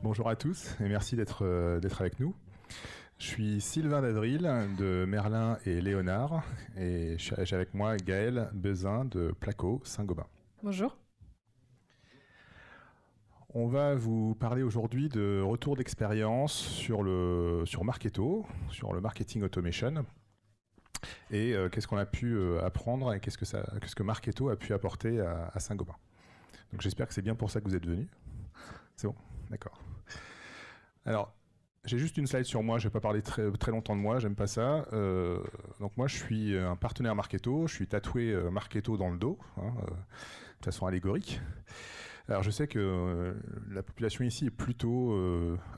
Bonjour à tous et merci d'être avec nous. Je suis Sylvain d'Adril de Merlin et Léonard et j'ai avec moi Gaël Bezin de Placo Saint-Gobain. Bonjour. On va vous parler aujourd'hui de retour d'expérience sur Marketo, sur le marketing automation et qu'est-ce qu'on a pu apprendre et qu'est-ce que Marketo a pu apporter à Saint-Gobain. Donc j'espère que c'est bien pour ça que vous êtes venus. C'est bon, d'accord. Alors, j'ai juste une slide sur moi, je ne vais pas parler très longtemps de moi, j'aime pas ça. Donc moi, je suis un partenaire Marketo, je suis tatoué Marketo dans le dos, de façon allégorique. Alors je sais que la population ici est plutôt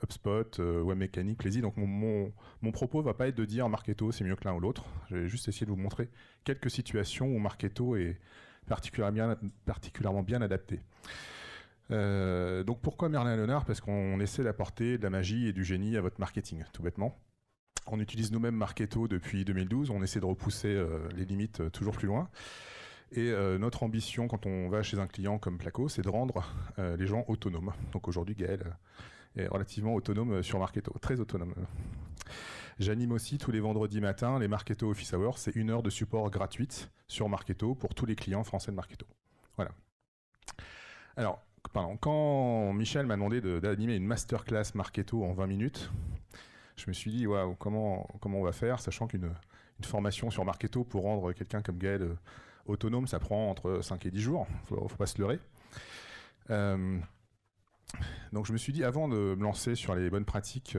HubSpot, Webmecanic, Plaisy, donc mon propos ne va pas être de dire Marketo c'est mieux que l'un ou l'autre. Je vais juste essayer de vous montrer quelques situations où Marketo est particulièrement bien adapté. Donc pourquoi Merlin et Léonard? Parce qu'on essaie d'apporter de la magie et du génie à votre marketing, tout bêtement. On utilise nous-mêmes Marketo depuis 2012, on essaie de repousser les limites toujours plus loin. Et notre ambition quand on va chez un client comme Placo, c'est de rendre les gens autonomes. Donc aujourd'hui, Gaël est relativement autonome sur Marketo, très autonome. J'anime aussi tous les vendredis matins les Marketo Office Hours, c'est 1 heure de support gratuite sur Marketo pour tous les clients français de Marketo. Voilà. Alors, quand Michel m'a demandé d'animer une masterclass Marketo en 20 minutes, je me suis dit, waouh, comment on va faire, sachant qu'une formation sur Marketo pour rendre quelqu'un comme Gaël autonome, ça prend entre 5 et 10 jours, faut pas se leurrer. Donc je me suis dit, avant de me lancer sur les bonnes pratiques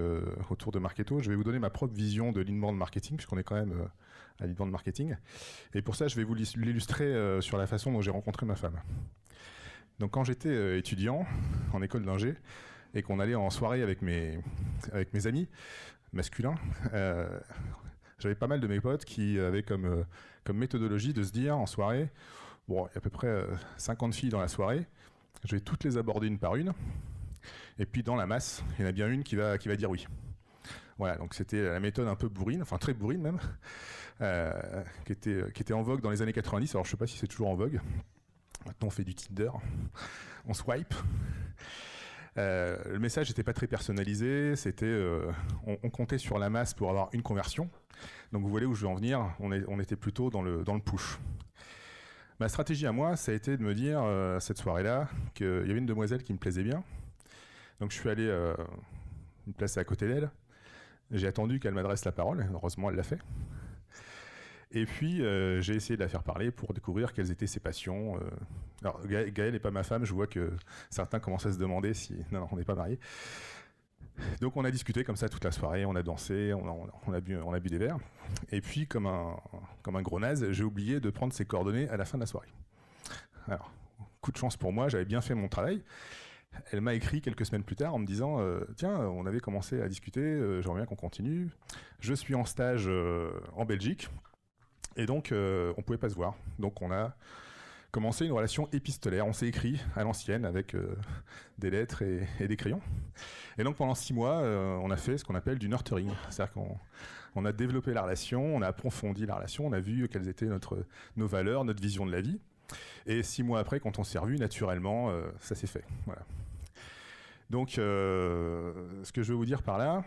autour de Marketo, je vais vous donner ma propre vision de l'inbound marketing, puisqu'on est quand même à l'inbound marketing. Et pour ça, je vais vous l'illustrer sur la façon dont j'ai rencontré ma femme. Donc quand j'étais étudiant en école d'ingé et qu'on allait en soirée avec mes amis masculins, j'avais pas mal de mes potes qui avaient comme méthodologie de se dire en soirée, bon, il y a à peu près 50 filles dans la soirée, je vais toutes les aborder une par une, et puis dans la masse, il y en a bien une qui va dire oui. Voilà, donc c'était la méthode un peu bourrine, enfin très bourrine même, qui était en vogue dans les années 90, alors je sais pas si c'est toujours en vogue. Maintenant, on fait du Tinder, on swipe. Le message n'était pas très personnalisé, on comptait sur la masse pour avoir une conversion. Donc vous voyez où je veux en venir, on était plutôt dans le push. Ma stratégie à moi, ça a été de me dire, cette soirée-là, qu'il y avait une demoiselle qui me plaisait bien. Donc je suis allé me placer à côté d'elle. J'ai attendu qu'elle m'adresse la parole, heureusement elle l'a fait. Et puis, j'ai essayé de la faire parler pour découvrir quelles étaient ses passions. Alors, Gaël n'est pas ma femme, je vois que certains commencent à se demander si... Non, on n'est pas mariés. Donc, on a discuté comme ça toute la soirée, on a dansé, on a bu des verres. Et puis, comme un gros naze, j'ai oublié de prendre ses coordonnées à la fin de la soirée. Alors, coup de chance pour moi, j'avais bien fait mon travail. Elle m'a écrit quelques semaines plus tard en me disant tiens, on avait commencé à discuter, j'aimerais bien qu'on continue. Je suis en stage en Belgique. Et donc, on pouvait pas se voir. Donc, on a commencé une relation épistolaire. On s'est écrit à l'ancienne avec des lettres et des crayons. Et donc, pendant 6 mois, on a fait ce qu'on appelle du nurturing. C'est-à-dire qu'on a développé la relation, on a approfondi la relation, on a vu quelles étaient nos valeurs, notre vision de la vie. Et 6 mois après, quand on s'est revus, naturellement, ça s'est fait. Voilà. Donc, ce que je veux vous dire par là,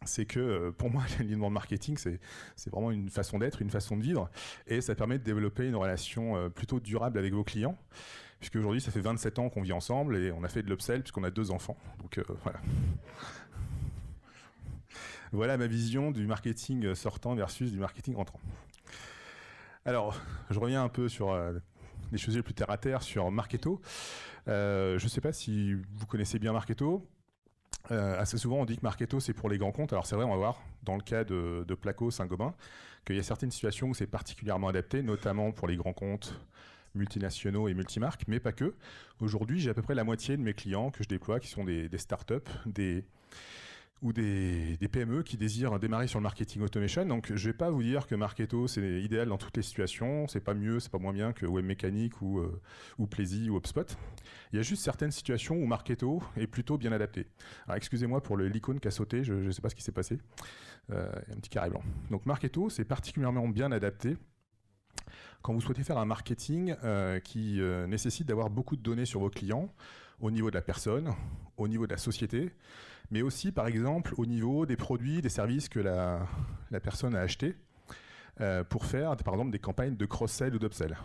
c'est que pour moi, l'inbound marketing, c'est vraiment une façon d'être, une façon de vivre, et ça permet de développer une relation plutôt durable avec vos clients, puisque aujourd'hui, ça fait 27 ans qu'on vit ensemble, et on a fait de l'upsell puisqu'on a 2 enfants. Donc voilà. Voilà ma vision du marketing sortant versus du marketing entrant. Alors, je reviens un peu sur les choses les plus terre à terre sur Marketo. Je ne sais pas si vous connaissez bien Marketo. Assez souvent, on dit que Marketo, c'est pour les grands comptes. Alors c'est vrai, on va voir, dans le cas de Placo Saint-Gobain, qu'il y a certaines situations où c'est particulièrement adapté, notamment pour les grands comptes multinationaux et multimarques, mais pas que. Aujourd'hui, j'ai à peu près la moitié de mes clients que je déploie, qui sont des startups, ou des PME qui désirent démarrer sur le marketing automation. Donc je vais pas vous dire que Marketo c'est idéal dans toutes les situations, c'est pas mieux, c'est pas moins bien que Webmecanic ou Plaisy ou HubSpot. Il y a juste certaines situations où Marketo est plutôt bien adapté. Alors excusez-moi pour l'icône qui a sauté, je sais pas ce qui s'est passé. Il y a un petit carré blanc. Donc Marketo c'est particulièrement bien adapté Quand vous souhaitez faire un marketing qui nécessite d'avoir beaucoup de données sur vos clients, au niveau de la personne, au niveau de la société, mais aussi, par exemple, au niveau des produits, des services que la personne a achetés, pour faire, par exemple, des campagnes de cross-sell ou d'upsell.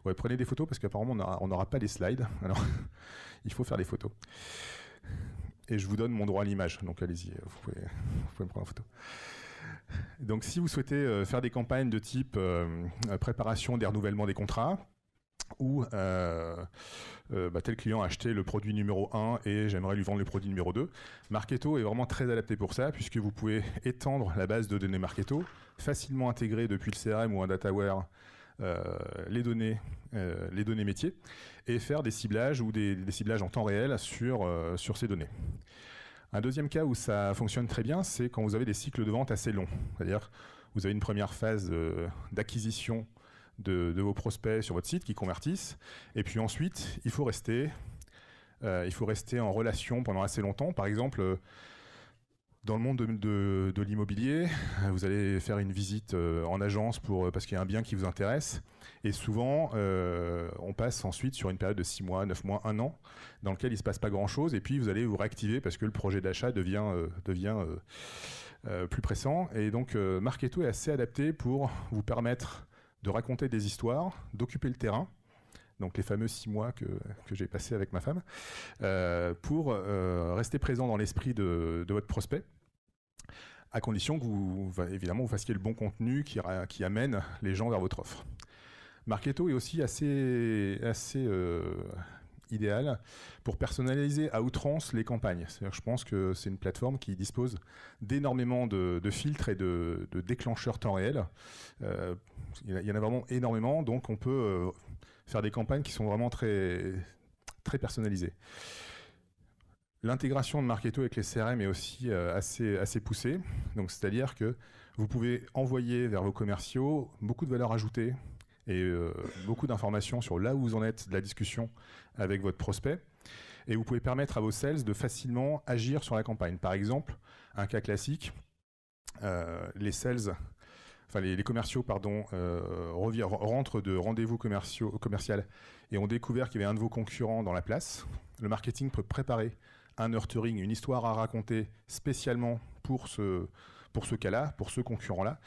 Ouais, prenez des photos parce qu'apparemment, on n'aura pas les slides. Alors, il faut faire des photos. Et je vous donne mon droit à l'image, donc allez-y, vous pouvez me prendre en photo. Donc, si vous souhaitez faire des campagnes de type préparation des renouvellements des contrats, ou tel client a acheté le produit numéro 1 et j'aimerais lui vendre le produit numéro 2. Marketo est vraiment très adapté pour ça, puisque vous pouvez étendre la base de données Marketo, facilement intégrer depuis le CRM ou un dataware les données métiers, et faire des ciblages ou des ciblages en temps réel sur ces données. Un deuxième cas où ça fonctionne très bien, c'est quand vous avez des cycles de vente assez longs. C'est-à-dire vous avez une première phase d'acquisition de vos prospects sur votre site qui convertissent, et puis ensuite il faut rester en relation pendant assez longtemps. Par exemple, dans le monde de l'immobilier, vous allez faire une visite en agence parce qu'il y a un bien qui vous intéresse, et souvent on passe ensuite sur une période de 6 mois, 9 mois, 1 an, dans lequel il ne se passe pas grand-chose, et puis vous allez vous réactiver parce que le projet d'achat devient plus pressant. Et donc Marketo est assez adapté pour vous permettre de raconter des histoires, d'occuper le terrain, donc les fameux 6 mois que j'ai passés avec ma femme, pour rester présent dans l'esprit de votre prospect, à condition que vous fassiez le bon contenu qui amène les gens vers votre offre. Marketo est aussi assez idéal pour personnaliser à outrance les campagnes. C'est-à-dire, je pense que c'est une plateforme qui dispose d'énormément de filtres et de déclencheurs temps réel. Il y en a vraiment énormément, donc on peut faire des campagnes qui sont vraiment très, très personnalisées. L'intégration de Marketo avec les CRM est aussi assez poussée. Donc, c'est-à-dire que vous pouvez envoyer vers vos commerciaux beaucoup de valeur ajoutée et beaucoup d'informations sur là où vous en êtes de la discussion avec votre prospect. Et vous pouvez permettre à vos sales de facilement agir sur la campagne. Par exemple, un cas classique, les commerciaux rentrent de rendez-vous commercial et ont découvert qu'il y avait un de vos concurrents dans la place. Le marketing peut préparer un nurturing, une histoire à raconter spécialement pour ce cas-là, pour ce concurrent-là.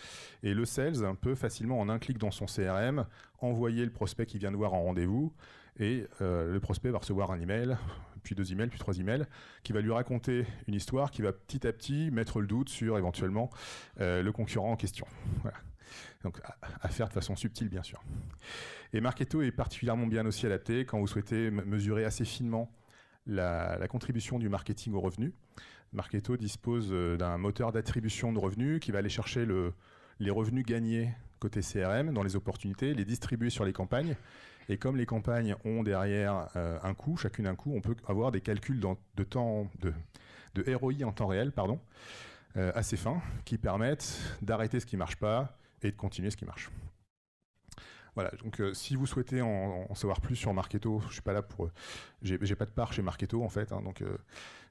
Et le sales peut facilement, en un clic dans son CRM, envoyer le prospect qui vient de voir en rendez-vous, et le prospect va recevoir un email, puis 2 emails, puis 3 emails, qui va lui raconter une histoire qui va petit à petit mettre le doute sur éventuellement le concurrent en question. Voilà. Donc à faire de façon subtile, bien sûr. Et Marketo est particulièrement bien aussi adapté quand vous souhaitez mesurer assez finement la contribution du marketing aux revenus. Marketo dispose d'un moteur d'attribution de revenus qui va aller chercher les revenus gagnés côté CRM dans les opportunités, les distribuer sur les campagnes. Et comme les campagnes ont derrière un coût, chacune un coût, on peut avoir des calculs de ROI en temps réel, assez fins, qui permettent d'arrêter ce qui ne marche pas et de continuer ce qui marche. Voilà, donc si vous souhaitez en savoir plus sur Marketo, je suis pas là pour... j'ai pas de part chez Marketo en fait, donc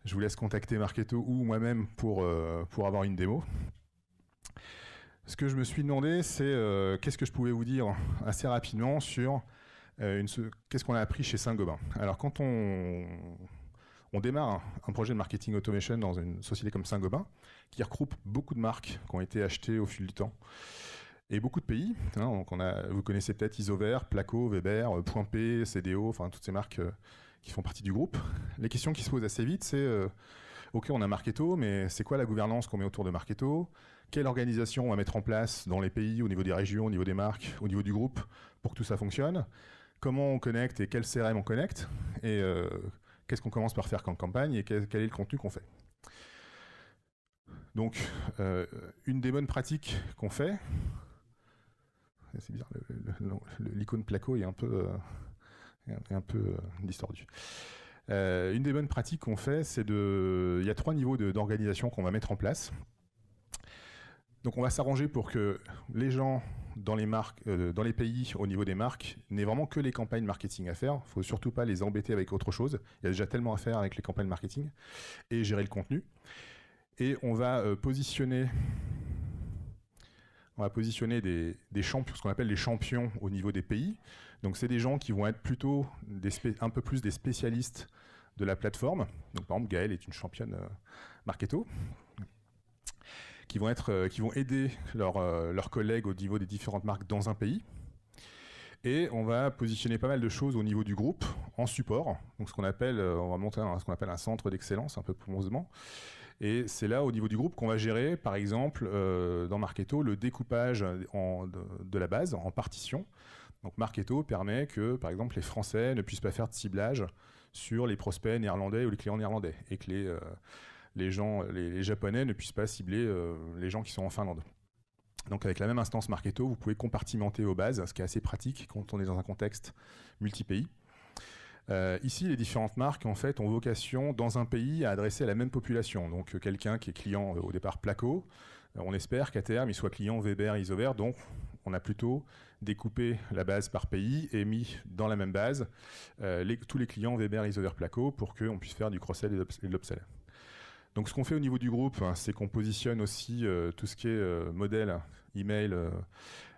je vous laisse contacter Marketo ou moi-même pour avoir une démo. Ce que je me suis demandé, c'est qu'est-ce que je pouvais vous dire assez rapidement sur qu'est-ce qu'on a appris chez Saint-Gobain. Alors quand on démarre un projet de marketing automation dans une société comme Saint-Gobain, qui regroupe beaucoup de marques qui ont été achetées au fil du temps, et beaucoup de pays. Donc vous connaissez peut-être Isover, Placo, Weber, Point P, CDO, enfin toutes ces marques qui font partie du groupe. Les questions qui se posent assez vite, c'est OK, on a Marketo, mais c'est quoi la gouvernance qu'on met autour de Marketo? Quelle organisation on va mettre en place dans les pays, au niveau des régions, au niveau des marques, au niveau du groupe, pour que tout ça fonctionne? Comment on connecte et quel CRM on connecte? Et qu'est-ce qu'on commence par faire comme campagne et quel est le contenu qu'on fait? Donc, une des bonnes pratiques qu'on fait, c'est bizarre, l'icône Placo est un peu distordue. Une des bonnes pratiques qu'on fait, c'est il y a 3 niveaux d'organisation qu'on va mettre en place. Donc on va s'arranger pour que les gens dans les marques, dans les pays au niveau des marques, n'aient vraiment que les campagnes marketing à faire. Il ne faut surtout pas les embêter avec autre chose. Il y a déjà tellement à faire avec les campagnes marketing et gérer le contenu. Et on va positionner on va positionner des champions, ce qu'on appelle les champions au niveau des pays. Donc c'est des gens qui vont être plutôt un peu plus des spécialistes de la plateforme. Donc par exemple, Gaëlle est une championne Marketo, qui vont aider leurs collègues au niveau des différentes marques dans un pays. Et on va positionner pas mal de choses au niveau du groupe en support. Donc on va monter ce qu'on appelle un centre d'excellence, un peu pompeusement. Et c'est là, au niveau du groupe, qu'on va gérer, par exemple, dans Marketo, le découpage de la base en partitions. Donc Marketo permet que, par exemple, les Français ne puissent pas faire de ciblage sur les prospects néerlandais ou les clients néerlandais, et que les Japonais ne puissent pas cibler les gens qui sont en Finlande. Donc avec la même instance Marketo, vous pouvez compartimenter vos bases, ce qui est assez pratique quand on est dans un contexte multi-pays. Ici, les différentes marques en fait ont vocation dans un pays à adresser à la même population. Donc quelqu'un qui est client au départ Placo, on espère qu'à terme il soit client Weber, Isover. Donc on a plutôt découpé la base par pays et mis dans la même base tous les clients Weber, Isover, Placo pour qu'on puisse faire du cross-sell et de l'upsell. Donc ce qu'on fait au niveau du groupe, c'est qu'on positionne aussi tout ce qui est modèle email,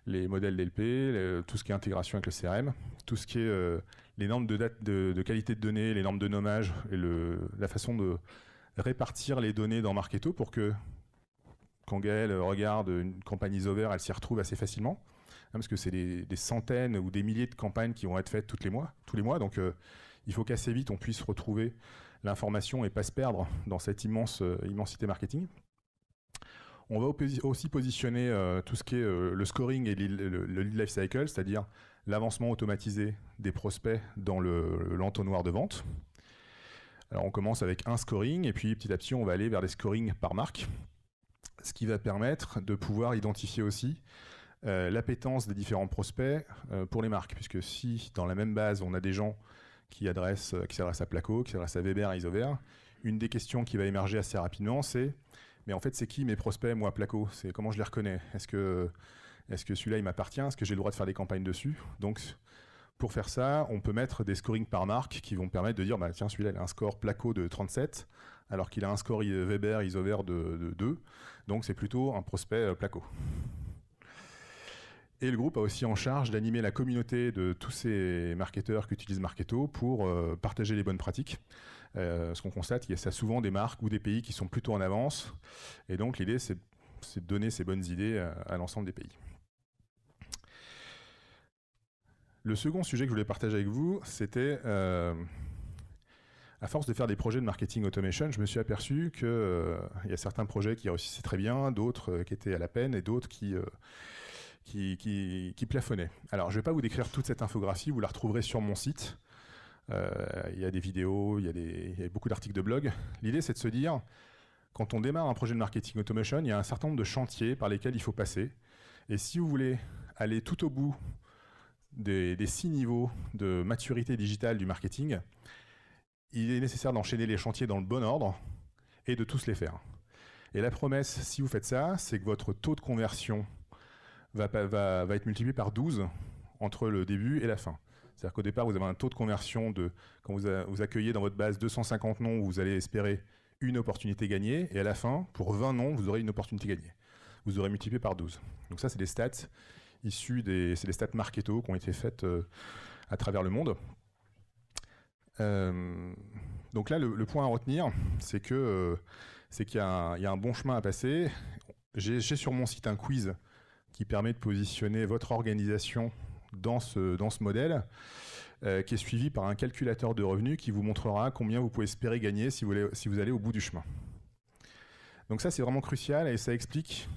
les modèles DLP, tout ce qui est intégration avec le CRM, tout ce qui est les normes de qualité de données, les normes de nommage et la façon de répartir les données dans Marketo pour que quand Gaëlle regarde une campagne Isover, elle s'y retrouve assez facilement, parce que c'est des centaines ou des milliers de campagnes qui vont être faites tous les mois. Donc il faut qu'assez vite on puisse retrouver l'information et pas se perdre dans cette immensité marketing. On va aussi positionner tout ce qui est le scoring et le lead life cycle, c'est-à-dire l'avancement automatisé des prospects dans l'entonnoir de vente. Alors on commence avec un scoring et puis petit à petit on va aller vers des scorings par marque, ce qui va permettre de pouvoir identifier aussi l'appétence des différents prospects pour les marques, puisque si dans la même base on a des gens qui s'adresse à Placo, qui s'adresse à Weber, à Isover. Une des questions qui va émerger assez rapidement, c'est mais en fait, c'est qui mes prospects, moi, Placo? C'est comment je les reconnais? Est-ce que celui-là, il m'appartient? Est-ce que j'ai le droit de faire des campagnes dessus? Donc, pour faire ça, on peut mettre des scorings par marque qui vont permettre de dire bah, tiens, celui-là, il a un score Placo de 37, alors qu'il a un score Weber, Isover de 2. Donc, c'est plutôt un prospect Placo. Et le groupe a aussi en charge d'animer la communauté de tous ces marketeurs qui utilisent Marketo pour partager les bonnes pratiques. Ce qu'on constate, il y a souvent des marques ou des pays qui sont plutôt en avance. Et donc l'idée, c'est de donner ces bonnes idées à l'ensemble des pays. Le second sujet que je voulais partager avec vous, c'était, à force de faire des projets de marketing automation, je me suis aperçu qu'il y a certains projets qui réussissaient très bien, d'autres qui étaient à la peine et d'autres qui plafonnait. Alors, je ne vais pas vous décrire toute cette infographie, vous la retrouverez sur mon site. Il y a des vidéos, il y a beaucoup d'articles de blog. L'idée, c'est de se dire, quand on démarre un projet de marketing automation, il y a un certain nombre de chantiers par lesquels il faut passer. Et si vous voulez aller tout au bout des 6 niveaux de maturité digitale du marketing, il est nécessaire d'enchaîner les chantiers dans le bon ordre et de tous les faire. Et la promesse, si vous faites ça, c'est que votre taux de conversion va être multiplié par 12 entre le début et la fin. C'est-à-dire qu'au départ, vous avez un taux de conversion quand vous accueillez dans votre base 250 noms, vous allez espérer une opportunité gagnée, et à la fin, pour 20 noms, vous aurez une opportunité gagnée. Vous aurez multiplié par 12. Donc ça, c'est des stats issus c'est des stats Marketo qui ont été faites à travers le monde. Donc là, le point à retenir, c'est qu'il y a un bon chemin à passer. J'ai sur mon site un quiz qui permet de positionner votre organisation dans ce modèle, qui est suivi par un calculateur de revenus qui vous montrera combien vous pouvez espérer gagner si vous allez au bout du chemin. Donc ça, c'est vraiment crucial et ça explique,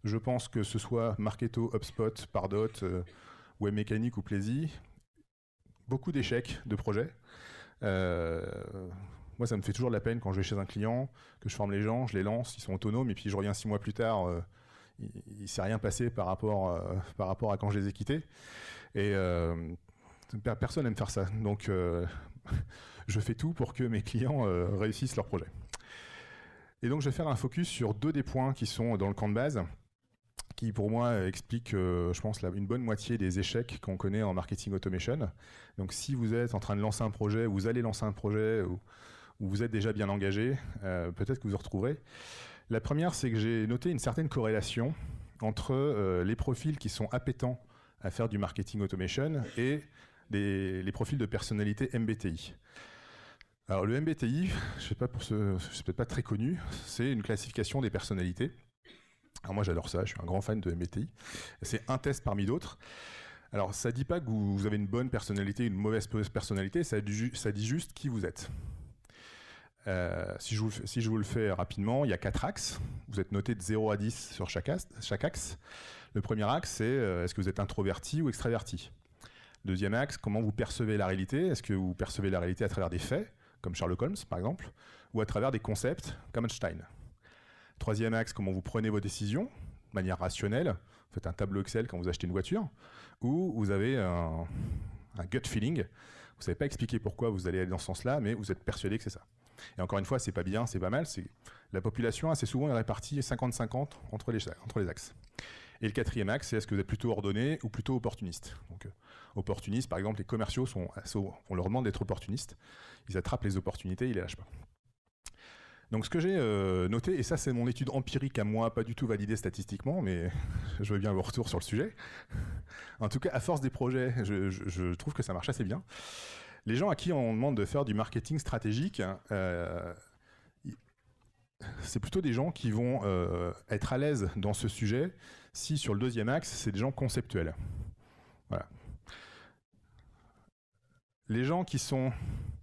je pense que ce soit Marketo, HubSpot, Pardot, Webmecanic ou Plaisy, beaucoup d'échecs de projets. Moi, ça me fait toujours de la peine quand je vais chez un client, que je forme les gens, je les lance, ils sont autonomes et puis je reviens 6 mois plus tard, il ne s'est rien passé par rapport à quand je les ai quittés. Et personne n'aime faire ça. Donc, je fais tout pour que mes clients réussissent leur projet. Et donc, je vais faire un focus sur 2 des points qui sont dans le camp de base, qui pour moi expliquent, je pense, une bonne moitié des échecs qu'on connaît en marketing automation. Donc, si vous êtes en train de lancer un projet, vous allez lancer un projet, ou vous êtes déjà bien engagé, peut-être que vous vous retrouverez. La première, c'est que j'ai noté une certaine corrélation entre les profils qui sont appétents à faire du marketing automation et les profils de personnalité MBTI. Alors le MBTI, c'est peut-être pas très connu, c'est une classification des personnalités. Alors moi j'adore ça, je suis un grand fan de MBTI. C'est un test parmi d'autres. Alors ça dit pas que vous avez une bonne personnalité, une mauvaise personnalité, ça dit juste qui vous êtes. Si je vous le fais rapidement, il y a 4 axes. Vous êtes noté de 0 à 10 sur chaque axe. Le premier axe, c'est est-ce que vous êtes introverti ou extraverti? Deuxième axe, comment vous percevez la réalité? Est-ce que vous percevez la réalité à travers des faits, comme Sherlock Holmes par exemple, ou à travers des concepts, comme Einstein? Troisième axe, comment vous prenez vos décisions de manière rationnelle? Vous faites un tableau Excel quand vous achetez une voiture, ou vous avez un gut feeling. Vous ne savez pas expliquer pourquoi vous allez aller dans ce sens-là, mais vous êtes persuadé que c'est ça. Et encore une fois, c'est pas bien, c'est pas mal. La population, assez souvent, est répartie 50-50 entre les axes. Et le quatrième axe, c'est est-ce que vous êtes plutôt ordonné ou plutôt opportuniste? Donc, opportuniste, par exemple, les commerciaux, on leur demande d'être opportunistes. Ils attrapent les opportunités, ils les lâchent pas. Donc ce que j'ai noté, et ça c'est mon étude empirique à moi, pas du tout validée statistiquement, mais je veux bien vos retours sur le sujet. En tout cas, à force des projets, je trouve que ça marche assez bien. Les gens à qui on demande de faire du marketing stratégique, c'est plutôt des gens qui vont être à l'aise dans ce sujet si sur le deuxième axe, c'est des gens conceptuels. Voilà. Les gens qui sont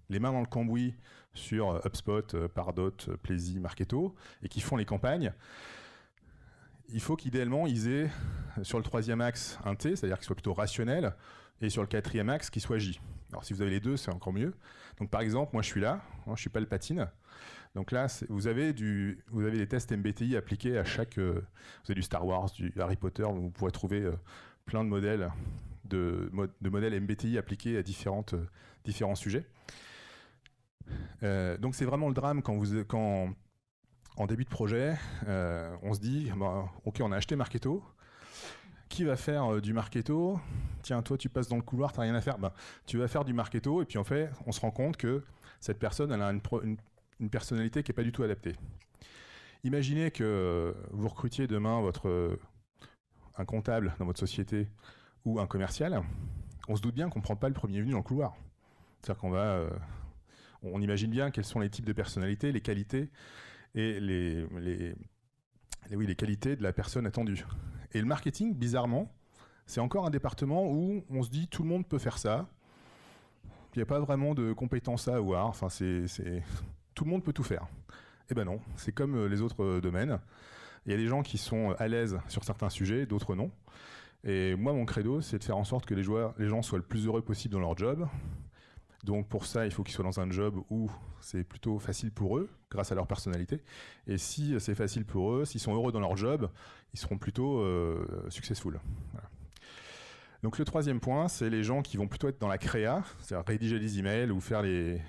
les mains dans le cambouis sur HubSpot, Pardot, Plaisy, Marketo, et qui font les campagnes, il faut qu'idéalement, ils aient sur le troisième axe un T, c'est-à-dire qu'ils soient plutôt rationnels, et sur le quatrième axe, qu'ils soient J. Alors si vous avez les deux, c'est encore mieux. Donc par exemple, moi je suis là, je suis Palpatine. Donc là, vous avez des tests MBTI appliqués à chaque... vous avez du Star Wars, du Harry Potter, vous pourrez trouver plein de modèles modèles MBTI appliqués à différents sujets. Donc c'est vraiment le drame quand en début de projet, on se dit, ok, on a acheté Marketo, qui va faire du Marketo? Tiens, toi tu passes dans le couloir, t'as rien à faire, tu vas faire du Marketo, et puis en fait, on se rend compte que cette personne, elle a une personnalité qui n'est pas du tout adaptée. Imaginez que vous recrutiez demain un comptable dans votre société ou un commercial, on se doute bien qu'on ne prend pas le premier venu dans le couloir. C'est-à-dire on imagine bien quels sont les types de personnalités, les qualités et les qualités de la personne attendue. Et le marketing, bizarrement, c'est encore un département où on se dit tout le monde peut faire ça. Il n'y a pas vraiment de compétences à avoir. Enfin, tout le monde peut tout faire. Eh ben non, c'est comme les autres domaines. Il y a des gens qui sont à l'aise sur certains sujets, d'autres non. Et moi, mon credo, c'est de faire en sorte que les gens soient le plus heureux possible dans leur job. Donc pour ça, il faut qu'ils soient dans un job où c'est plutôt facile pour eux, grâce à leur personnalité. Et si c'est facile pour eux, s'ils sont heureux dans leur job, ils seront plutôt successful. Voilà. Donc le troisième point, c'est les gens qui vont plutôt être dans la créa, c'est-à-dire rédiger des emails ou faire des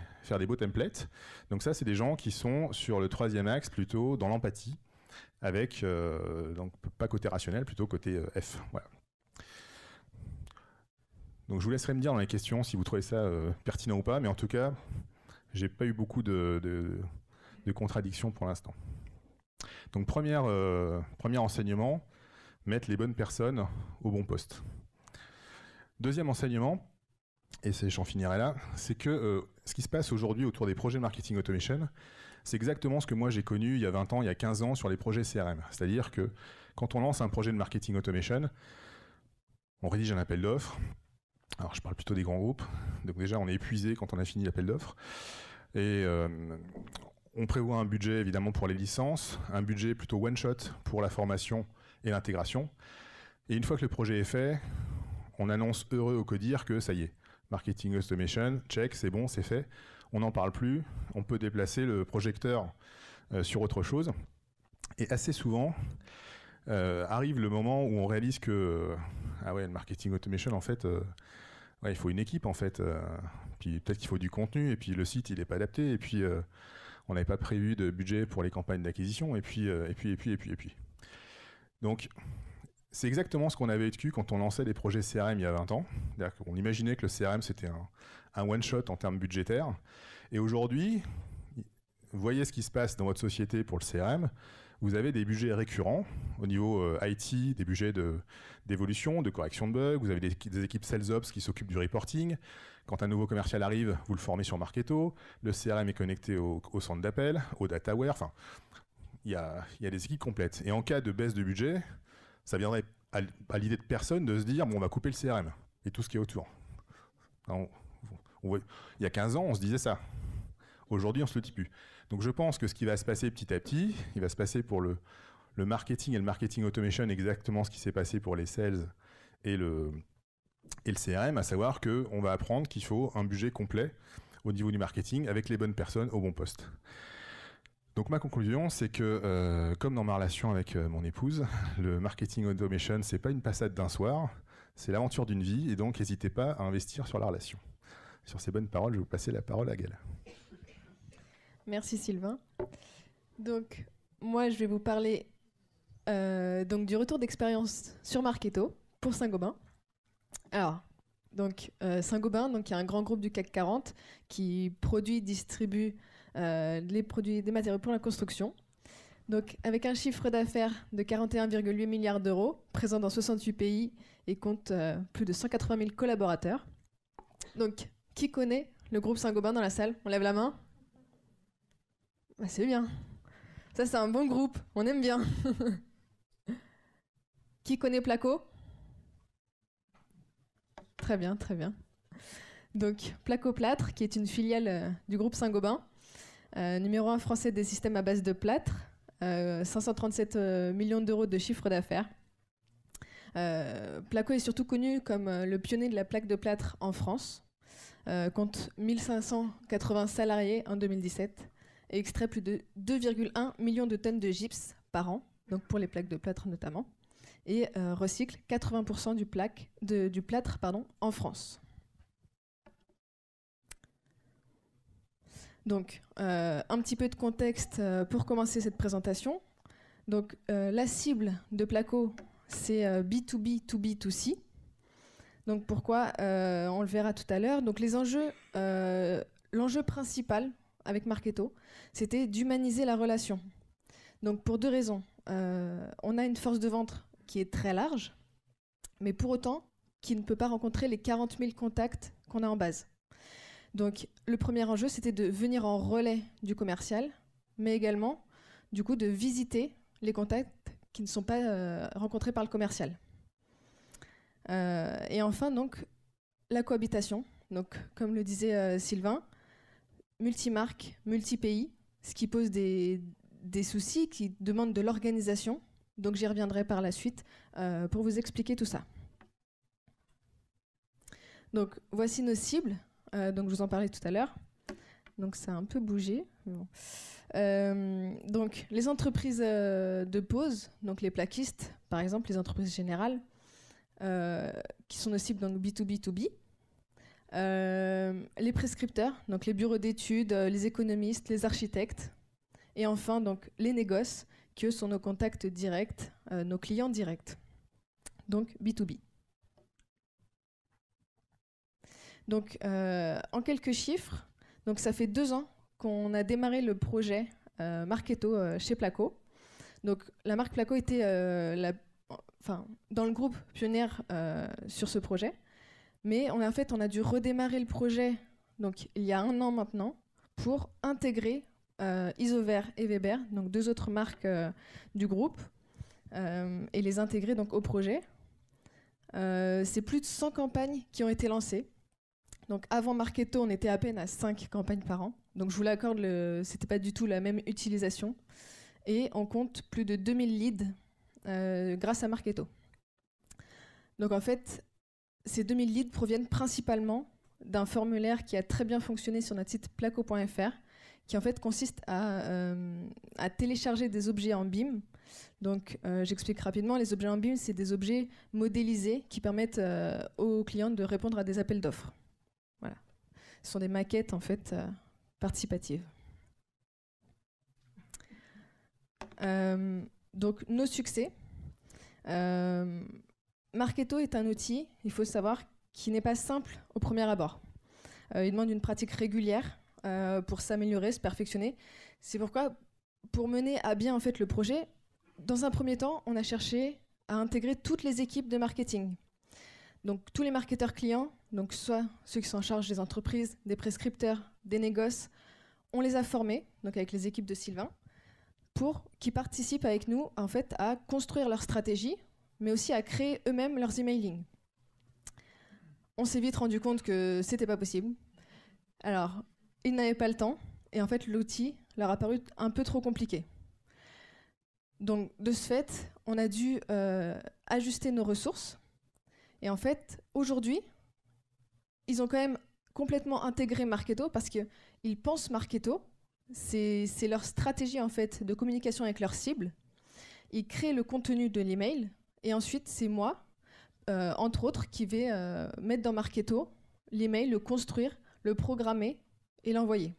beaux templates. Donc ça, c'est des gens qui sont sur le troisième axe, plutôt dans l'empathie, avec, donc pas côté rationnel, plutôt côté F. Voilà. Donc je vous laisserai me dire dans les questions si vous trouvez ça pertinent ou pas, mais en tout cas, j'ai pas eu beaucoup de contradictions pour l'instant. Donc premier enseignement, mettre les bonnes personnes au bon poste. Deuxième enseignement, et j'en finirai là, c'est que ce qui se passe aujourd'hui autour des projets de marketing automation, c'est exactement ce que moi j'ai connu il y a 20 ans, il y a 15 ans sur les projets CRM. C'est-à-dire que quand on lance un projet de marketing automation, on rédige un appel d'offres. Alors je parle plutôt des grands groupes, donc déjà on est épuisé quand on a fini l'appel d'offres. Et on prévoit un budget évidemment pour les licences, un budget plutôt one-shot pour la formation et l'intégration. Et une fois que le projet est fait, on annonce heureux au codir que ça y est, marketing automation, check, c'est bon, c'est fait. On n'en parle plus, on peut déplacer le projecteur sur autre chose. Et assez souvent, arrive le moment où on réalise que le marketing automation, en fait, il faut une équipe, en fait. Puis peut-être qu'il faut du contenu, et puis le site, il n'est pas adapté, et puis on n'avait pas prévu de budget pour les campagnes d'acquisition, et puis. Donc, c'est exactement ce qu'on avait vécu quand on lançait des projets CRM il y a 20 ans. C'est-à-dire qu'on imaginait que le CRM, c'était un one-shot en termes budgétaires. Et aujourd'hui, vous voyez ce qui se passe dans votre société pour le CRM. vous avez des budgets récurrents au niveau IT, des budgets d'évolution, de correction de bugs, vous avez des équipes Sales Ops qui s'occupent du reporting. Quand un nouveau commercial arrive, vous le formez sur Marketo, le CRM est connecté au centre d'appel, au DataWare, enfin, il y a des équipes complètes. Et en cas de baisse de budget, ça viendrait à l'idée de personne de se dire, bon, on va couper le CRM et tout ce qui est autour. Il y a 15 ans, on se disait ça. Aujourd'hui, on ne se le dit plus. Donc je pense que ce qui va se passer petit à petit, il va se passer pour le marketing et le marketing automation exactement ce qui s'est passé pour les sales et le CRM, à savoir qu'on va apprendre qu'il faut un budget complet au niveau du marketing avec les bonnes personnes au bon poste. Donc ma conclusion, c'est que comme dans ma relation avec mon épouse, le marketing automation, c'est pas une passade d'un soir, c'est l'aventure d'une vie, et donc n'hésitez pas à investir sur la relation. Sur ces bonnes paroles, je vais vous passer la parole à Gaëlle. Merci Sylvain. Donc, moi, je vais vous parler donc, du retour d'expérience sur Marketo pour Saint-Gobain. Alors, donc, Saint-Gobain, donc, il y a un grand groupe du CAC 40 qui produit, distribue les produits, des matériaux pour la construction. Donc, avec un chiffre d'affaires de 41,8 milliards d'euros, présent dans 68 pays et compte plus de 180 000 collaborateurs. Donc, qui connaît le groupe Saint-Gobain dans la salle? On lève la main. Bah, c'est bien. Ça, c'est un bon groupe. On aime bien. Qui connaît Placo? Très bien, très bien. Donc, Placo Plâtre, qui est une filiale du groupe Saint-Gobain, numéro 1 français des systèmes à base de plâtre, 537 millions d'euros de chiffre d'affaires. Placo est surtout connu comme le pionnier de la plaque de plâtre en France, compte 1580 salariés en 2017 et extrait plus de 2,1 millions de tonnes de gypse par an, donc pour les plaques de plâtre notamment, et recycle 80% du plâtre en France. Donc, un petit peu de contexte pour commencer cette présentation. Donc, la cible de Placo, c'est B2B, 2B, 2C. Donc, pourquoi on le verra tout à l'heure. Donc, les enjeux, l'enjeu principal avec Marketo, c'était d'humaniser la relation. Donc, pour deux raisons. On a une force de vente qui est très large, mais pour autant, qui ne peut pas rencontrer les 40 000 contacts qu'on a en base. Donc, le premier enjeu, c'était de venir en relais du commercial, mais également, du coup, de visiter les contacts qui ne sont pas rencontrés par le commercial. Et enfin, donc, la cohabitation. Donc, comme le disait Sylvain, multimarque, multi-pays, ce qui pose des soucis, qui demandent de l'organisation. Donc, j'y reviendrai par la suite pour vous expliquer tout ça. Donc, voici nos cibles. Donc, je vous en parlais tout à l'heure. Donc, ça a un peu bougé. Bon. Donc, les entreprises de pose, donc les plaquistes, par exemple, les entreprises générales, qui sont nos cibles, donc B2B, 2B. Les prescripteurs, donc les bureaux d'études, les économistes, les architectes. Et enfin, donc, les négoces, qui eux sont nos contacts directs, nos clients directs. Donc, B2B. Donc, en quelques chiffres, donc ça fait 2 ans qu'on a démarré le projet Marketo chez Placo. Donc, la marque Placo était dans le groupe pionnière sur ce projet. Mais on a dû redémarrer le projet donc, il y a 1 an maintenant pour intégrer Isover et Weber, donc 2 autres marques du groupe, et les intégrer donc, au projet. C'est plus de 100 campagnes qui ont été lancées. Donc avant Marketo, on était à peine à 5 campagnes par an. Donc je vous l'accorde, c'était pas du tout la même utilisation. Et on compte plus de 2000 leads grâce à Marketo. Donc en fait, ces 2000 leads proviennent principalement d'un formulaire qui a très bien fonctionné sur notre site placo.fr, qui en fait consiste à télécharger des objets en BIM. Donc j'explique rapidement, les objets en BIM, c'est des objets modélisés qui permettent aux clients de répondre à des appels d'offres. Voilà. Ce sont des maquettes en fait participatives. Donc nos succès. Marketo est un outil, il faut savoir, qui n'est pas simple au premier abord. Il demande une pratique régulière pour s'améliorer, se perfectionner. C'est pourquoi pour mener à bien en fait le projet, dans un premier temps, on a cherché à intégrer toutes les équipes de marketing. Donc tous les marketeurs clients, donc soit ceux qui sont en charge des entreprises, des prescripteurs, des négoces, on les a formés, donc avec les équipes de Sylvain, pour qu'ils participent avec nous en fait à construire leur stratégie, mais aussi à créer eux-mêmes leurs emailing. On s'est vite rendu compte que c'était pas possible. Alors, ils n'avaient pas le temps, et en fait l'outil leur a paru un peu trop compliqué. Donc de ce fait, on a dû ajuster nos ressources. Et en fait, aujourd'hui, ils ont quand même complètement intégré Marketo parce qu'ils pensent Marketo. C'est leur stratégie en fait de communication avec leur cible. Ils créent le contenu de l'email et ensuite c'est moi, entre autres, qui vais mettre dans Marketo l'email, le construire, le programmer et l'envoyer.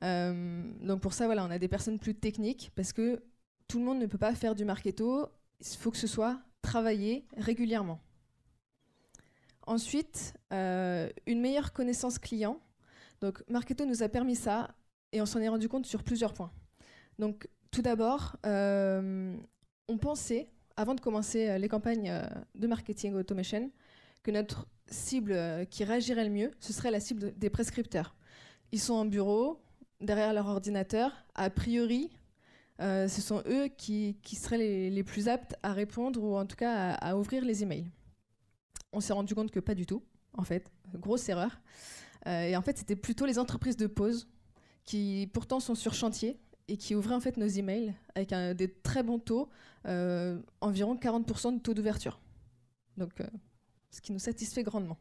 Donc pour ça, voilà, on a des personnes plus techniques parce que tout le monde ne peut pas faire du Marketo. Il faut que ce soit travaillé régulièrement. Ensuite, une meilleure connaissance client. Donc, Marketo nous a permis ça et on s'en est rendu compte sur plusieurs points. Donc, tout d'abord, on pensait, avant de commencer les campagnes de marketing automation, que notre cible qui réagirait le mieux, ce serait la cible des prescripteurs. Ils sont en bureau, derrière leur ordinateur. A priori, ce sont eux qui seraient les plus aptes à répondre ou en tout cas à ouvrir les emails. On s'est rendu compte que pas du tout, en fait. Grosse erreur. Et en fait, c'était plutôt les entreprises de pause qui pourtant sont sur chantier et qui ouvraient en fait nos emails avec des très bons taux, environ 40% de taux d'ouverture. Donc, ce qui nous satisfait grandement.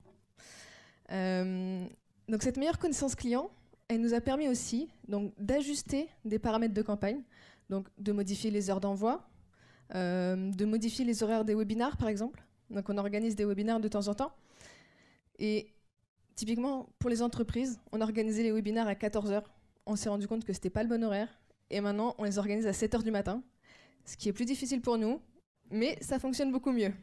Donc cette meilleure connaissance client, elle nous a permis aussi d'ajuster des paramètres de campagne, donc de modifier les heures d'envoi, de modifier les horaires des webinars par exemple. Donc on organise des webinars de temps en temps. Et typiquement pour les entreprises, on organisait les webinars à 14h. On s'est rendu compte que c'était pas le bon horaire. Et maintenant, on les organise à 7h du matin, ce qui est plus difficile pour nous, mais ça fonctionne beaucoup mieux.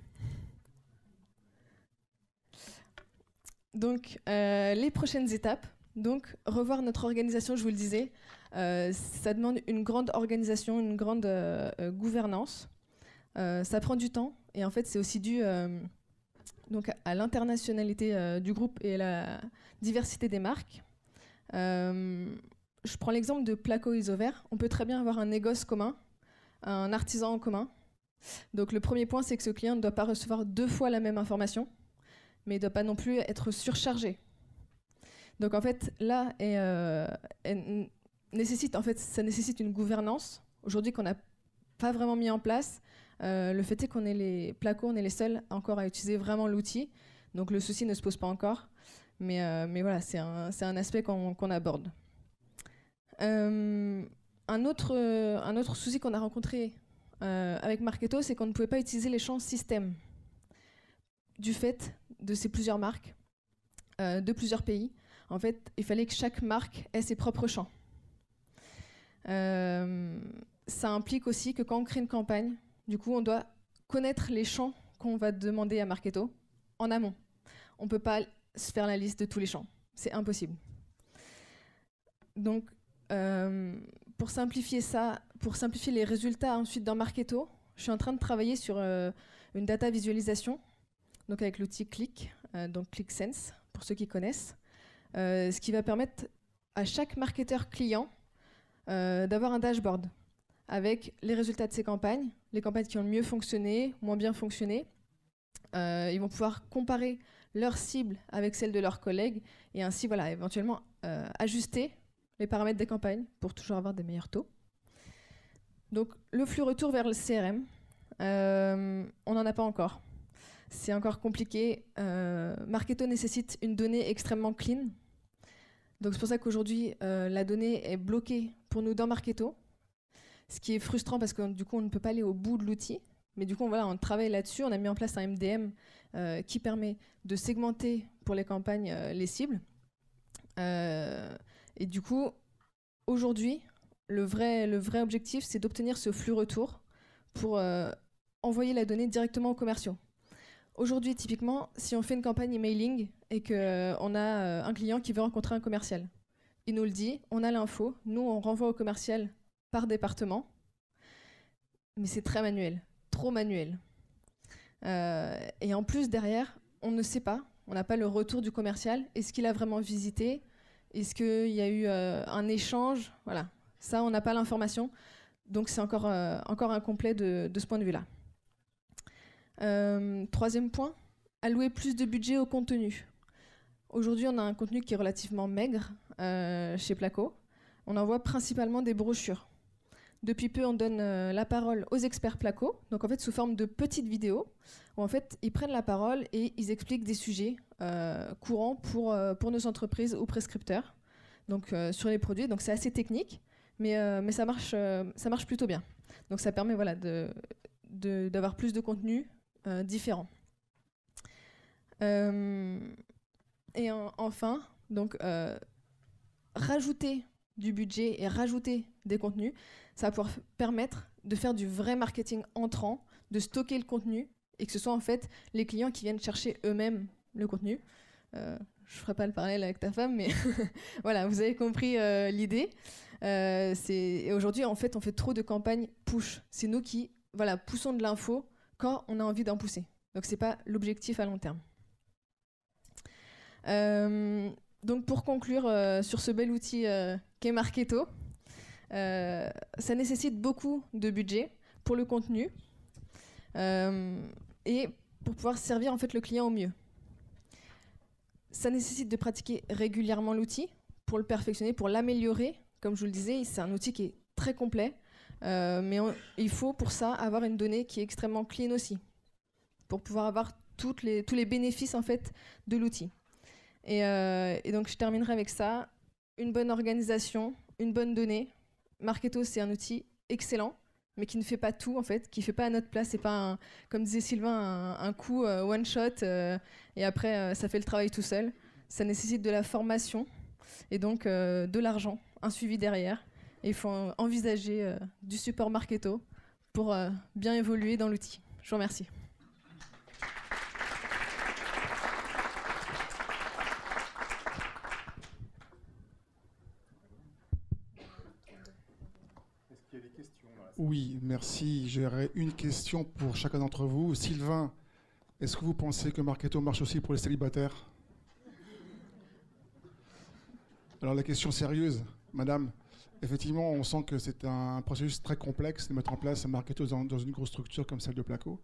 Donc les prochaines étapes, donc revoir notre organisation, je vous le disais, ça demande une grande organisation, une grande gouvernance. Ça prend du temps et en fait c'est aussi dû donc à l'internationalité du groupe et à la diversité des marques. Je prends l'exemple de Placo Isover. On peut très bien avoir un négoce commun, un artisan en commun. Donc le premier point, c'est que ce client ne doit pas recevoir 2 fois la même information, mais il ne doit pas non plus être surchargé. Donc en fait, là, ça nécessite une gouvernance, aujourd'hui qu'on n'a pas vraiment mis en place. Le fait est qu'on est les Placo, on est les seuls encore à utiliser vraiment l'outil, donc le souci ne se pose pas encore. Mais voilà, c'est un aspect qu'on aborde. Un autre souci qu'on a rencontré avec Marketo, c'est qu'on ne pouvait pas utiliser les champs système du fait de ces plusieurs marques, de plusieurs pays. En fait, il fallait que chaque marque ait ses propres champs. Ça implique aussi que quand on crée une campagne, du coup, on doit connaître les champs qu'on va demander à Marketo en amont. On ne peut pas se faire la liste de tous les champs. C'est impossible. Donc, pour simplifier ça, pour simplifier les résultats ensuite dans Marketo, je suis en train de travailler sur une data visualisation, donc avec l'outil Click, donc ClickSense, pour ceux qui connaissent, ce qui va permettre à chaque marketeur client d'avoir un dashboard avec les résultats de ses campagnes, les campagnes qui ont le mieux fonctionné, moins bien fonctionné. Ils vont pouvoir comparer leurs cibles avec celles de leurs collègues et ainsi voilà, éventuellement ajuster les paramètres des campagnes pour toujours avoir des meilleurs taux. Donc le flux retour vers le CRM, on n'en a pas encore. C'est encore compliqué. Marketo nécessite une donnée extrêmement clean. Donc c'est pour ça qu'aujourd'hui, la donnée est bloquée pour nous dans Marketo, ce qui est frustrant parce que du coup, on ne peut pas aller au bout de l'outil. Mais du coup, voilà, on travaille là-dessus. On a mis en place un MDM qui permet de segmenter pour les campagnes les cibles. Et du coup, aujourd'hui, le vrai objectif, c'est d'obtenir ce flux retour pour envoyer la donnée directement aux commerciaux. Aujourd'hui, typiquement, si on fait une campagne emailing et qu'on a un client qui veut rencontrer un commercial, il nous le dit, on a l'info, nous on renvoie au commercial par département, mais c'est très manuel, trop manuel. Et en plus derrière, on ne sait pas, on n'a pas le retour du commercial, est-ce qu'il a vraiment visité, est-ce qu'il y a eu un échange, voilà, ça on n'a pas l'information, donc c'est encore incomplet de ce point de vue-là. Troisième point, allouer plus de budget au contenu. Aujourd'hui, on a un contenu qui est relativement maigre chez Placo. On envoie principalement des brochures. Depuis peu, on donne la parole aux experts Placo, donc en fait sous forme de petites vidéos, où en fait ils prennent la parole et ils expliquent des sujets courants pour nos entreprises ou prescripteurs, donc sur les produits. Donc c'est assez technique, mais ça marche plutôt bien. Donc ça permet voilà, d'avoir plus de contenu différent. Et enfin, donc, rajouter du budget et rajouter des contenus, ça va pouvoir permettre de faire du vrai marketing entrant, de stocker le contenu et que ce soit en fait les clients qui viennent chercher eux-mêmes le contenu. Je ne ferai pas le parallèle avec ta femme, mais voilà, vous avez compris l'idée. Et aujourd'hui, en fait, on fait trop de campagnes push. C'est nous qui poussons de l'info quand on a envie d'en pousser. Donc, ce n'est pas l'objectif à long terme. Donc pour conclure sur ce bel outil qu'est Marketo, ça nécessite beaucoup de budget pour le contenu et pour pouvoir servir en fait le client au mieux. Ça nécessite de pratiquer régulièrement l'outil pour le perfectionner, pour l'améliorer. Comme je vous le disais, c'est un outil qui est très complet, mais il faut pour ça avoir une donnée qui est extrêmement clean aussi, pour pouvoir avoir tous les bénéfices en fait de l'outil. Et donc je terminerai avec ça, une bonne organisation, une bonne donnée. Marketo, c'est un outil excellent, mais qui ne fait pas tout en fait, qui ne fait pas à notre place. C'est pas, comme disait Sylvain, un coup one shot et après ça fait le travail tout seul. Ça nécessite de la formation et donc de l'argent, un suivi derrière. Et il faut envisager du support Marketo pour bien évoluer dans l'outil. Je vous remercie. Oui, merci. J'aurais une question pour chacun d'entre vous. Sylvain, est-ce que vous pensez que Marketo marche aussi pour les célibataires? Alors la question sérieuse, madame, effectivement, on sent que c'est un processus très complexe de mettre en place un Marketo dans une grosse structure comme celle de Placo.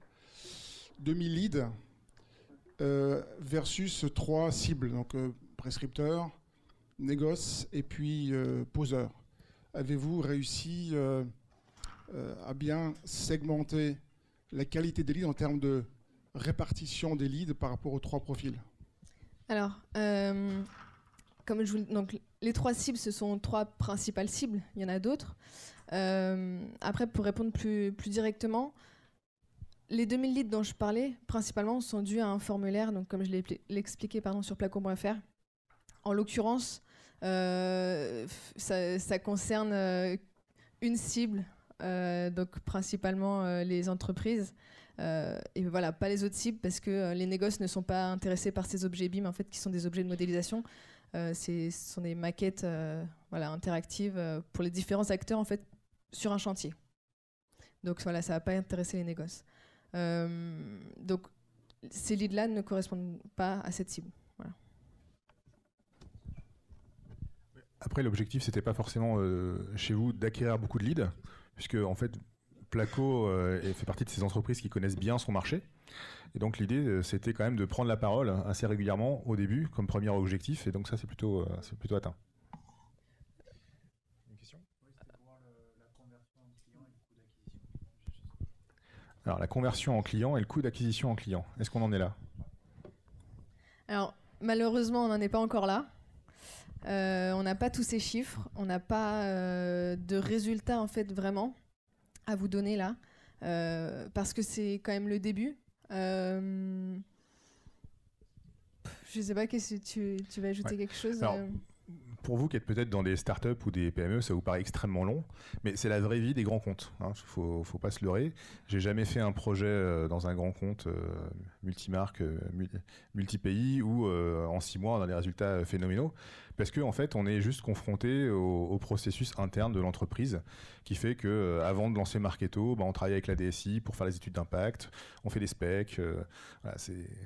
2000 leads versus 3 cibles, donc prescripteurs, négoce et puis poseurs. Avez-vous réussi à bien segmenter la qualité des leads en termes de répartition des leads par rapport aux 3 profils? Alors, donc, les 3 cibles, ce sont 3 principales cibles. Il y en a d'autres. Après, pour répondre plus directement, les 2000 leads dont je parlais, principalement, sont dus à un formulaire, donc, comme je l'ai expliqué sur placo.fr. En l'occurrence, ça concerne une cible, donc principalement les entreprises. Et voilà, pas les autres cibles parce que les négoces ne sont pas intéressés par ces objets BIM en fait, qui sont des objets de modélisation. Ce sont des maquettes interactives pour les différents acteurs en fait, sur un chantier. Donc voilà, ça ne va pas intéresser les négoces. Donc ces leads-là ne correspondent pas à cette cible. Voilà. Après, l'objectif, c'était pas forcément chez vous d'acquérir beaucoup de leads, puisque en fait, Placo fait partie de ces entreprises qui connaissent bien son marché. Et donc l'idée, c'était quand même de prendre la parole assez régulièrement au début, comme premier objectif. Et donc ça, c'est plutôt atteint. Une question ? Oui, c'était pour voir la conversion en client et le coût d'acquisition. Alors la conversion en client et le coût d'acquisition en client. Est-ce qu'on en est là ? Alors malheureusement, on n'en est pas encore là. On n'a pas tous ces chiffres, on n'a pas de résultats en fait vraiment à vous donner là, parce que c'est quand même le début. Je ne sais pas, qu'est-ce que tu vas ajouter quelque chose Alors, pour vous qui êtes peut-être dans des startups ou des PME, ça vous paraît extrêmement long, mais c'est la vraie vie des grands comptes. Hein. Faut pas se leurrer. J'ai jamais fait un projet dans un grand compte multimarque, multi-pays, où en 6 mois on a des résultats phénoménaux. Parce qu'en fait, on est juste confronté au processus interne de l'entreprise qui fait que avant de lancer Marketo, on travaille avec la DSI pour faire les études d'impact, on fait des specs. Voilà,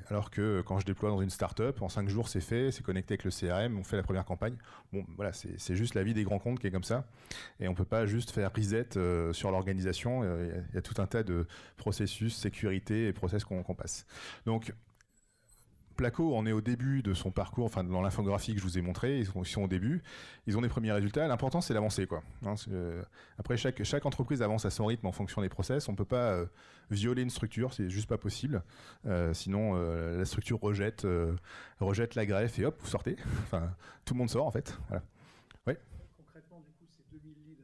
alors que quand je déploie dans une startup, en 5 jours c'est fait, c'est connecté avec le CRM, on fait la première campagne. Bon, voilà, c'est juste la vie des grands comptes qui est comme ça. Et on peut pas juste faire reset sur l'organisation. Il y a tout un tas de processus, sécurité et process qu'on passe. Donc, Placo en est au début de son parcours, enfin dans l'infographie que je vous ai montré, ils sont au début, ils ont des premiers résultats. L'important c'est d'avancer, quoi. Hein, après chaque entreprise avance à son rythme en fonction des process. On peut pas violer une structure, c'est juste pas possible. Sinon la structure rejette la greffe et hop vous sortez. Enfin tout le monde sort en fait. Voilà. Oui. Concrètement du coup c'est 2000 leads.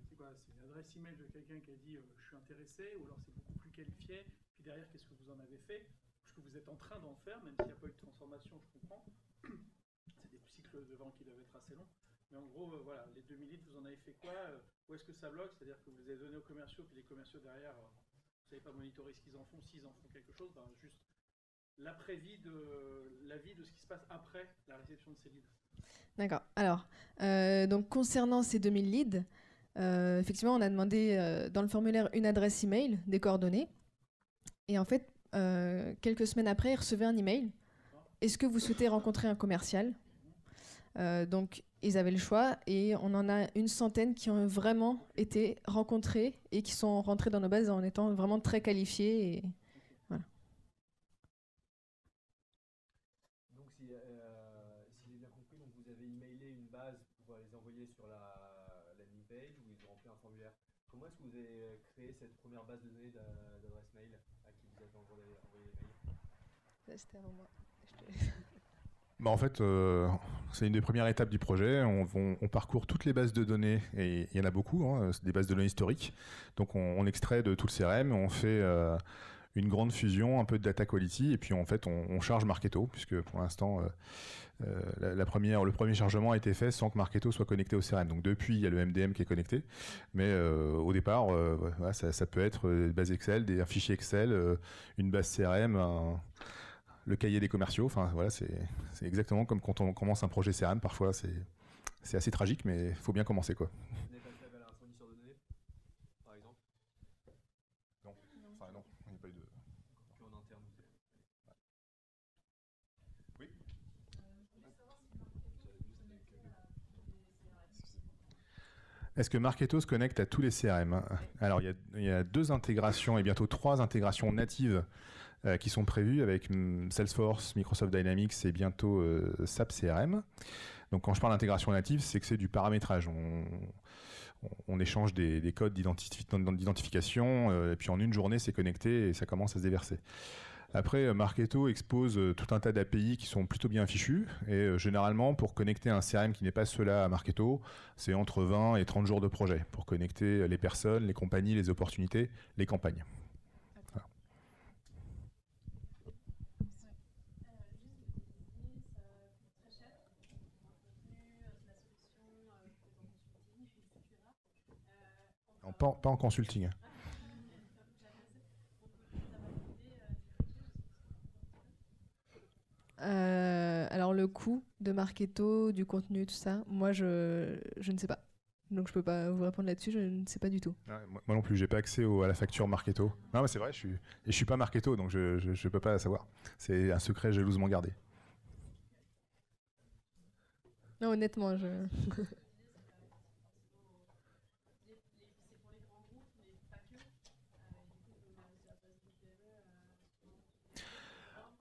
C'est quoi? C'est une adresse email de quelqu'un qui a dit je suis intéressé, ou alors c'est beaucoup plus qualifié. Puis derrière qu'est-ce que vous en avez fait? Que vous êtes en train d'en faire, même s'il n'y a pas eu de transformation, je comprends. C'est des cycles de vente qui doivent être assez longs. Mais en gros, voilà, les 2000 leads, vous en avez fait quoi? Où est-ce que ça bloque? C'est-à-dire que vous les avez donnés aux commerciaux, puis les commerciaux derrière, vous ne savez pas monitorer ce qu'ils en font, s'ils en font quelque chose, juste l'après-vie la vie de ce qui se passe après la réception de ces leads. D'accord. Alors, donc concernant ces 2000 leads, effectivement, on a demandé dans le formulaire une adresse email, des coordonnées. Et en fait, quelques semaines après, ils recevaient un email. Est-ce que vous souhaitez rencontrer un commercial? Donc, ils avaient le choix et on en a une centaine qui ont vraiment été rencontrés et qui sont rentrés dans nos bases en étant vraiment très qualifiés. Et voilà. Donc, si j'ai bien compris, donc vous avez emailé une base pour les envoyer sur la landing page où ils ont rempli un formulaire. Comment est-ce que vous avez créé cette première base de données d'adresse mail à qui vous avez envoyé les mails? C'était avant moi. En fait, c'est une des premières étapes du projet. On parcourt toutes les bases de données, et il y en a beaucoup, hein, c'est des bases de données historiques. Donc on extrait de tout le CRM, on fait une grande fusion, un peu de data quality, et puis en fait on charge Marketo, puisque pour l'instant le premier chargement a été fait sans que Marketo soit connecté au CRM. Donc depuis, il y a le MDM qui est connecté, mais au départ, voilà, ça peut être des bases Excel, un fichier Excel, une base CRM, le cahier des commerciaux. Enfin voilà, c'est exactement comme quand on commence un projet CRM. Parfois, c'est assez tragique, mais il faut bien commencer, quoi. Vous n'avez pas fait appel à un fournisseur de données, par exemple? Non, enfin non, il n'y a pas eu de. Que en interne. Oui. Est-ce que Marketo se connecte à tous les CRM? Alors, il y a 2 intégrations et bientôt 3 intégrations natives qui sont prévues avec Salesforce, Microsoft Dynamics et bientôt SAP CRM. Donc, quand je parle d'intégration native, c'est que c'est du paramétrage. On échange des codes d'identification et puis en une journée, c'est connecté et ça commence à se déverser. Après, Marketo expose tout un tas d'API qui sont plutôt bien fichus. Et généralement, pour connecter un CRM qui n'est pas cela à Marketo, c'est entre 20 et 30 jours de projet pour connecter les personnes, les compagnies, les opportunités, les campagnes. Voilà. Pas en consulting. Alors le coût de Marketo, du contenu, tout ça, moi je ne sais pas. Donc je peux pas vous répondre là-dessus, je ne sais pas du tout. Ouais, moi non plus, j'ai pas accès à la facture Marketo. Non mais c'est vrai, je suis pas Marketo, donc je peux pas la savoir. C'est un secret jalousement gardé. Non, honnêtement, je...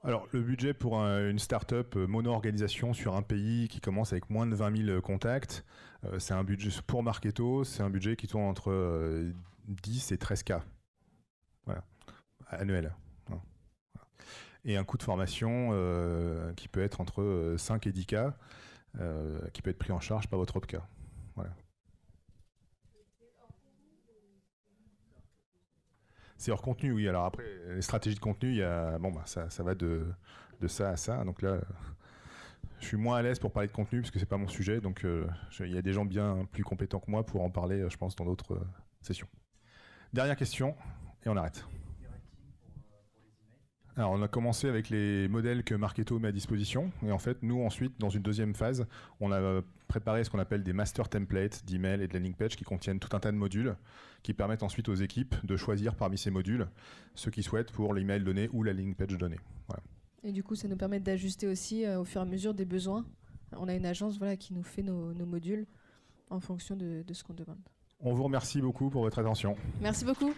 Alors, le budget pour une start-up mono-organisation sur un pays qui commence avec moins de 20 000 contacts, c'est un budget pour Marketo, c'est un budget qui tourne entre 10 et 13K. Voilà, annuel. Et un coût de formation qui peut être entre 5 et 10K, qui peut être pris en charge par votre OPCA. Voilà. C'est hors contenu, oui. Alors après, les stratégies de contenu, il y a, ça va de ça à ça. Donc là, Je suis moins à l'aise pour parler de contenu parce que c'est pas mon sujet, donc il y a des gens bien plus compétents que moi pour en parler, je pense, dans d'autres sessions. Dernière question, et on arrête. Alors, on a commencé avec les modèles que Marketo met à disposition, et en fait, nous, ensuite, dans une deuxième phase, on a préparé ce qu'on appelle des master templates d'email et de landing page qui contiennent tout un tas de modules qui permettent ensuite aux équipes de choisir parmi ces modules ceux qu'ils souhaitent pour l'email donné ou la landing page donnée. Voilà. Et du coup, ça nous permet d'ajuster aussi au fur et à mesure des besoins. On a une agence qui nous fait nos modules en fonction de ce qu'on demande. On vous remercie beaucoup pour votre attention. Merci beaucoup.